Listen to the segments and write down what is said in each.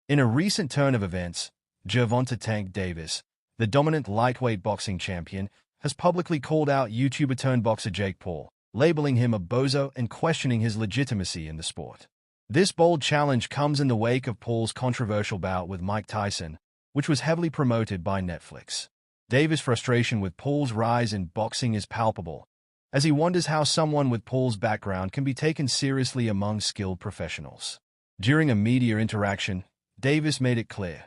In a recent turn of events, Gervonta Tank Davis, the dominant lightweight boxing champion, has publicly called out YouTuber-turned-boxer Jake Paul, labeling him a bozo and questioning his legitimacy in the sport. This bold challenge comes in the wake of Paul's controversial bout with Mike Tyson, which was heavily promoted by Netflix. Davis' frustration with Paul's rise in boxing is palpable, as he wonders how someone with Paul's background can be taken seriously among skilled professionals. During a media interaction, Davis made it clear,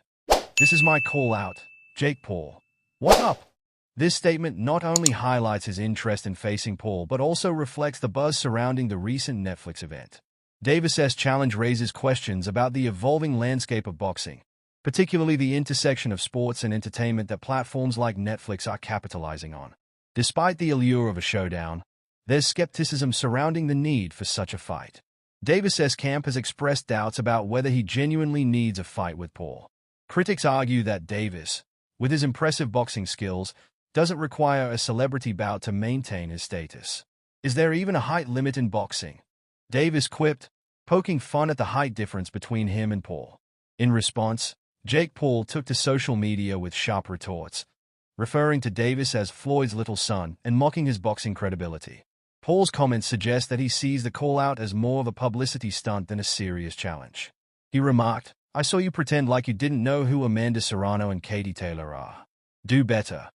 "This is my call out, Jake Paul. What up?" This statement not only highlights his interest in facing Paul but also reflects the buzz surrounding the recent Netflix event. Davis's challenge raises questions about the evolving landscape of boxing, particularly the intersection of sports and entertainment that platforms like Netflix are capitalizing on. Despite the allure of a showdown, there's skepticism surrounding the need for such a fight. Davis's camp has expressed doubts about whether he genuinely needs a fight with Paul. Critics argue that Davis, with his impressive boxing skills, doesn't require a celebrity bout to maintain his status. Is there even a height limit in boxing? Davis quipped, poking fun at the height difference between him and Paul. In response, Jake Paul took to social media with sharp retorts, referring to Davis as Floyd's little son and mocking his boxing credibility. Paul's comments suggest that he sees the call-out as more of a publicity stunt than a serious challenge. He remarked, "I saw you pretend like you didn't know who Amanda Serrano and Katie Taylor are. Do better.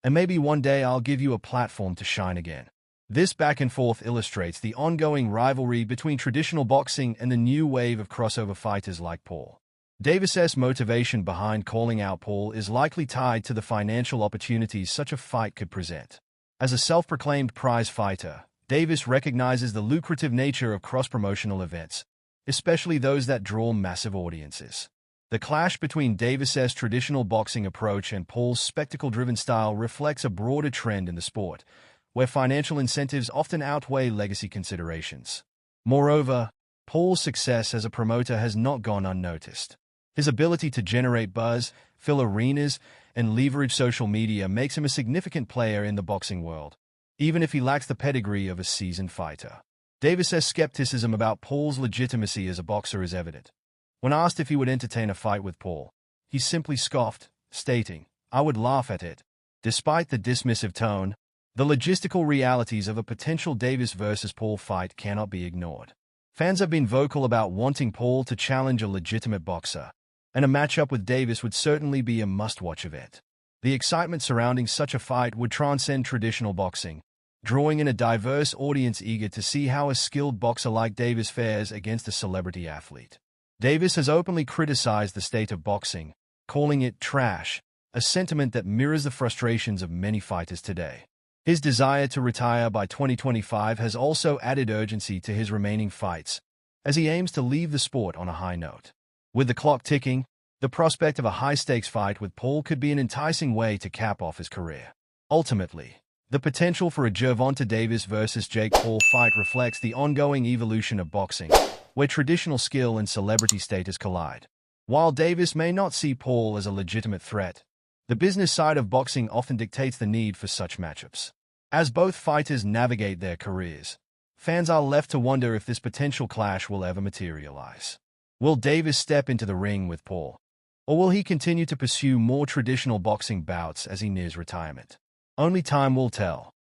And maybe one day I'll give you a platform to shine again." This back and forth illustrates the ongoing rivalry between traditional boxing and the new wave of crossover fighters like Paul. Davis's motivation behind calling out Paul is likely tied to the financial opportunities such a fight could present. As a self-proclaimed prize fighter, Davis recognizes the lucrative nature of cross-promotional events, especially those that draw massive audiences. The clash between Davis's traditional boxing approach and Paul's spectacle-driven style reflects a broader trend in the sport, where financial incentives often outweigh legacy considerations. Moreover, Paul's success as a promoter has not gone unnoticed. His ability to generate buzz, fill arenas, and leverage social media makes him a significant player in the boxing world, even if he lacks the pedigree of a seasoned fighter. Davis's skepticism about Paul's legitimacy as a boxer is evident. When asked if he would entertain a fight with Paul, he simply scoffed, stating, "I would laugh at it." Despite the dismissive tone, the logistical realities of a potential Davis versus Paul fight cannot be ignored. Fans have been vocal about wanting Paul to challenge a legitimate boxer, and a matchup with Davis would certainly be a must-watch event. The excitement surrounding such a fight would transcend traditional boxing, drawing in a diverse audience eager to see how a skilled boxer like Davis fares against a celebrity athlete. Davis has openly criticized the state of boxing, calling it trash, a sentiment that mirrors the frustrations of many fighters today. His desire to retire by 2025 has also added urgency to his remaining fights, as he aims to leave the sport on a high note. With the clock ticking, the prospect of a high-stakes fight with Paul could be an enticing way to cap off his career. Ultimately, the potential for a Gervonta Davis versus Jake Paul fight reflects the ongoing evolution of boxing, where traditional skill and celebrity status collide. While Davis may not see Paul as a legitimate threat, the business side of boxing often dictates the need for such matchups. As both fighters navigate their careers, fans are left to wonder if this potential clash will ever materialize. Will Davis step into the ring with Paul, or will he continue to pursue more traditional boxing bouts as he nears retirement? Only time will tell.